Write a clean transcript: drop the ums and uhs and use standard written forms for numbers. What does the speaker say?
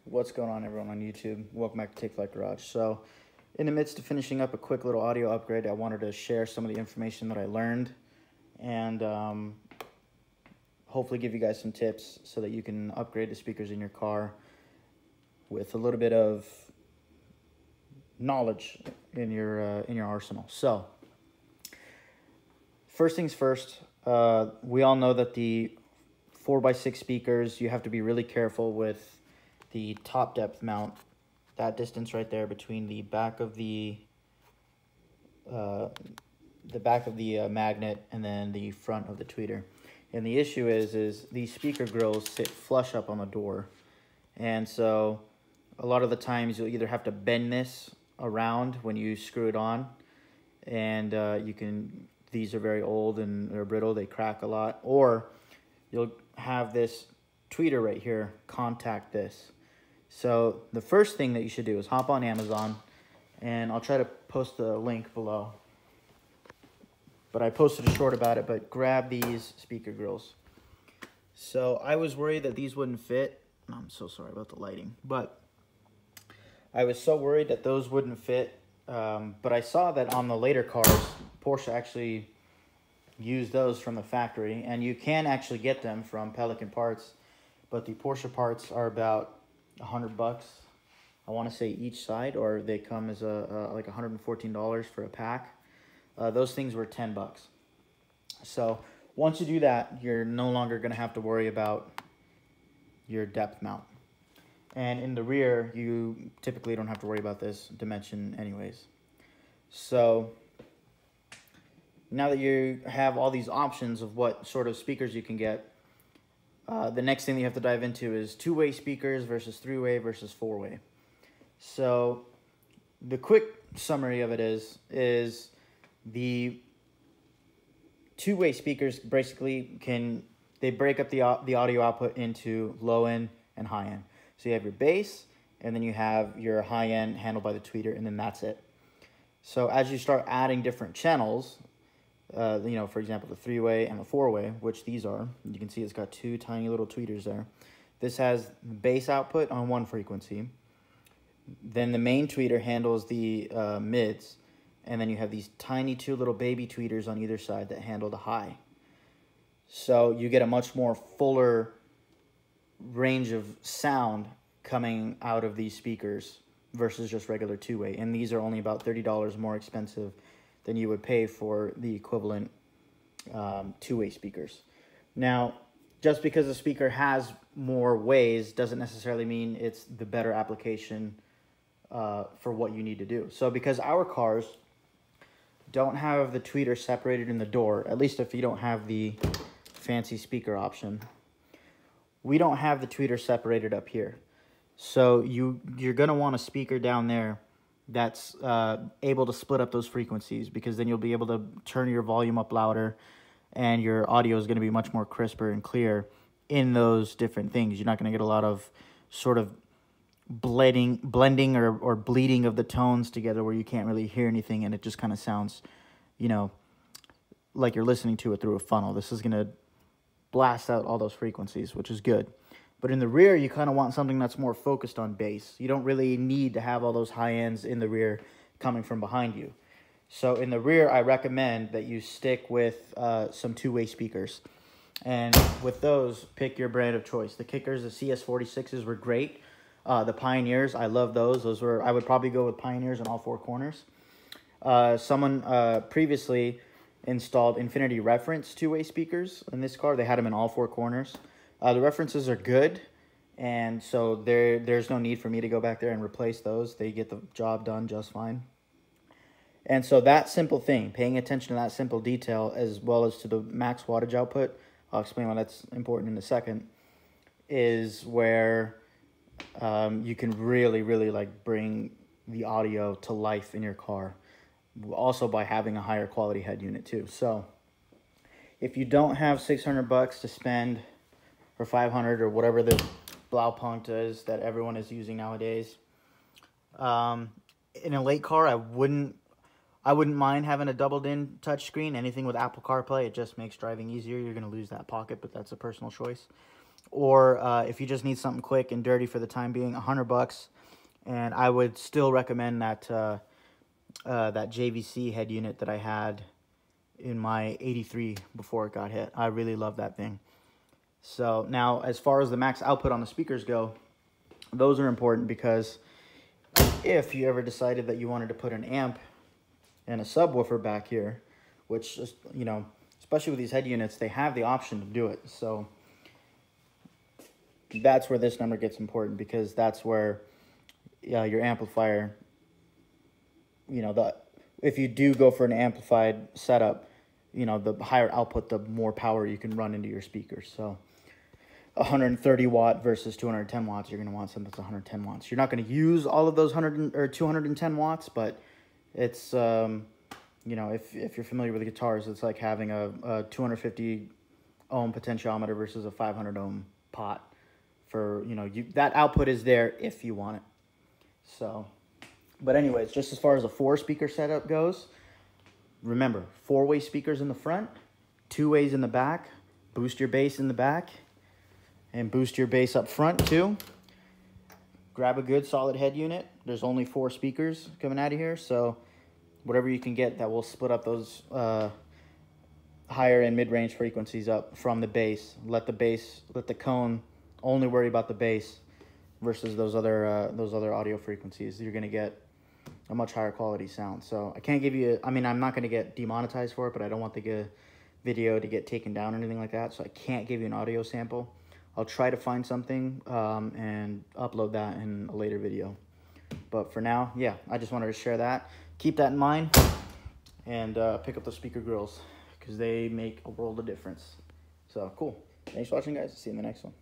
What's going on, everyone on YouTube? Welcome back to Take Flight Garage. So, in the midst of finishing up a quick little audio upgrade, I wanted to share some of the information that I learned and hopefully give you guys some tips so that you can upgrade the speakers in your car with a little bit of knowledge in your arsenal. So, first things first, we all know that the 4x6 speakers, you have to be really careful with the top depth mount, that distance right there between the back of the magnet and then the front of the tweeter. And the issue is these speaker grills sit flush up on the door, and so a lot of the times you'll either have to bend this around when you screw it on, and these are very old and they're brittle, they crack a lot, or you'll have this tweeter right here contact this. So the first thing that you should do is hop on Amazon, and I'll try to post the link below, but I posted a short about it, but grab these speaker grills. So I was worried that these wouldn't fit. I'm so sorry about the lighting, but I was so worried that those wouldn't fit, but I saw that on the later cars, Porsche actually used those from the factory, and you can actually get them from Pelican Parts, but the Porsche parts are about $100, I want to say, each side, or they come as like $114 for a pack. Those things were $10. So once you do that, you're no longer going to have to worry about your depth mount. And in the rear, you typically don't have to worry about this dimension anyways. So now that you have all these options of what sort of speakers you can get, the next thing that you have to dive into is two-way speakers versus three-way versus four-way. So the quick summary of it is the two-way speakers basically they break up the audio output into low-end and high-end. So you have your bass, and then you have your high-end handled by the tweeter, and then that's it. So as you start adding different channels, for example, the three-way and the four-way, which these are, you can see it's got two tiny little tweeters there. This has bass output on one frequency. Then the main tweeter handles the mids, and then you have these tiny two little baby tweeters on either side that handle the high. So you get a much more fuller range of sound coming out of these speakers versus just regular two-way. And these are only about $30 more expensive than you would pay for the equivalent two-way speakers. Now, just because a speaker has more ways doesn't necessarily mean it's the better application for what you need to do. So because our cars don't have the tweeter separated in the door, at least if you don't have the fancy speaker option, we don't have the tweeter separated up here. So you're going to want a speaker down there that's able to split up those frequencies, because then you'll be able to turn your volume up louder and your audio is going to be much more crisper and clear in those different things. You're not going to get a lot of sort of blending or bleeding of the tones together where you can't really hear anything and it just kind of sounds, like you're listening to it through a funnel. This is going to blast out all those frequencies, which is good. But in the rear, you kind of want something that's more focused on bass. You don't really need to have all those high ends in the rear coming from behind you. So in the rear, I recommend that you stick with some two-way speakers. And with those, pick your brand of choice. The Kickers, the CS46s were great. The Pioneers, I love those. I would probably go with Pioneers in all four corners. Someone previously installed Infinity Reference two-way speakers in this car. They had them in all four corners. The references are good, and so there's no need for me to go back there and replace those. They get the job done just fine. And so that simple thing, paying attention to that simple detail, as well as to the max wattage output, I'll explain why that's important in a second, is where you can really, really bring the audio to life in your car. Also by having a higher quality head unit too. So if you don't have $600 to spend, or 500, or whatever the Blaupunkt is that everyone is using nowadays, in a late car, I wouldn't mind having a doubled-in touchscreen. Anything with Apple CarPlay, it just makes driving easier. You're going to lose that pocket, but that's a personal choice. or if you just need something quick and dirty for the time being, $100. And I would still recommend that that JVC head unit that I had in my 83 before it got hit. I really love that thing. So now, as far as the max output on the speakers go, those are important because if you ever decided that you wanted to put an amp and a subwoofer back here, which is, you know, especially with these head units, they have the option to do it. So that's where this number gets important, because that's where your amplifier, you know, if you do go for an amplified setup, you know, the higher output, the more power you can run into your speakers. So 130 watt versus 210 watts, you're going to want something that's 110 watts. You're not going to use all of those 100 or 210 watts, but it's, you know, if you're familiar with the guitars, it's like having a 250 ohm potentiometer versus a 500 ohm pot. For, you know, that output is there if you want it. So, but anyways, just as far as a 4-speaker setup goes, remember, 4-way speakers in the front, 2 ways in the back. Boost your bass in the back and boost your bass up front too. Grab a good solid head unit. There's only 4 speakers coming out of here, so whatever you can get that will split up those higher and mid-range frequencies up from the bass. Let the cone only worry about the bass versus those other audio frequencies. You're gonna get a much higher quality sound. So I can't give you, I mean, I'm not gonna get demonetized for it, but I don't want the video to get taken down or anything like that, so I can't give you an audio sample. I'll try to find something and upload that in a later video. But for now, yeah, I just wanted to share that. Keep that in mind, and pick up the speaker grills, because they make a world of difference. So cool. Thanks for watching, guys. See you in the next one.